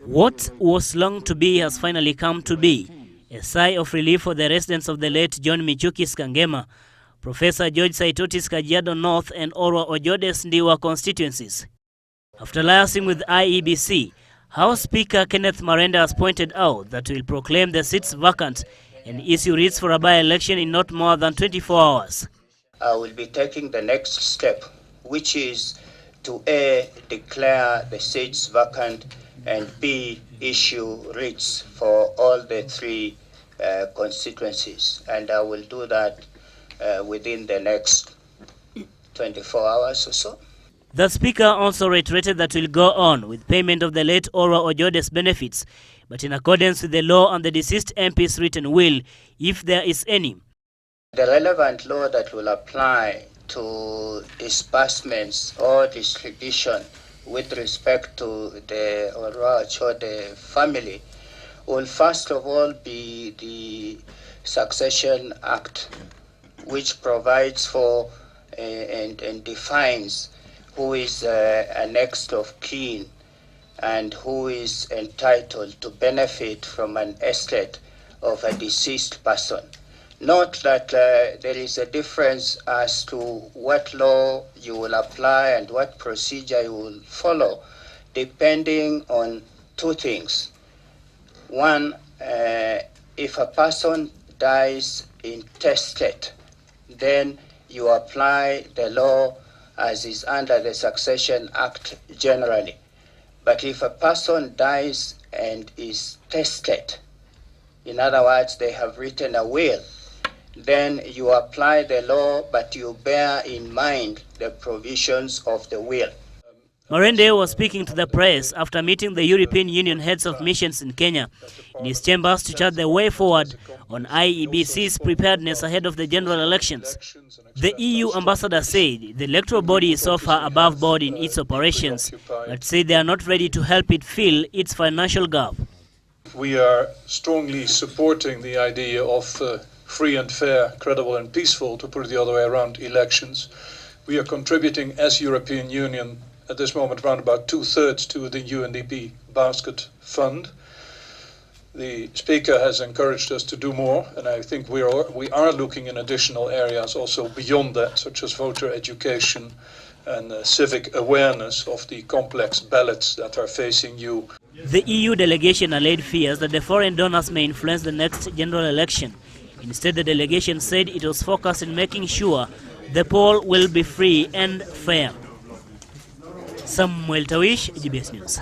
What was long to be has finally come to be. A sigh of relief for the residents of the late John Michuki's Kangema, Professor George Saitoti's Kajiado North and Orwa Ojode's Ndhiwa constituencies. After liaising with IEBC, House Speaker Kenneth Marende has pointed out that he will proclaim the seats vacant and issue writs for a by-election in not more than 24 hours. I will be taking the next step, which is to A, declare the seats vacant, and B, issue writs for all the three constituencies. And I will do that within the next 24 hours or so. The Speaker also reiterated that will go on with payment of the late Orwa Ojode's benefits, but in accordance with the law and the deceased MP's written will, if there is any. The relevant law that will apply to disbursements or distribution with respect to the Orwa Ojode family will first of all be the Succession Act, which provides for and defines who is a next of kin and who is entitled to benefit from an estate of a deceased person. Note that there is a difference as to what law you will apply and what procedure you will follow, depending on two things. One, if a person dies intestate, then you apply the law as is under the Succession Act generally. But if a person dies and is testate, in other words, they have written a will, then you apply the law, but you bear in mind the provisions of the will. Marende was speaking to the press after meeting the European Union heads of missions in Kenya in his chambers to chart the way forward on IEBC's preparedness ahead of the general elections. The EU ambassador said the electoral body is so far above board in its operations, but said they are not ready to help it fill its financial gap. We are strongly supporting the idea of free and fair, credible and peaceful, to put it the other way around, elections. We are contributing as European Union at this moment around about 2/3 to the UNDP basket fund. The Speaker has encouraged us to do more, and I think we are looking in additional areas also beyond that, such as voter education and civic awareness of the complex ballots that are facing you. The EU delegation allayed fears that the foreign donors may influence the next general election. Instead, the delegation said it was focused on making sure the poll will be free and fair. Samuel Tawish, GBS News.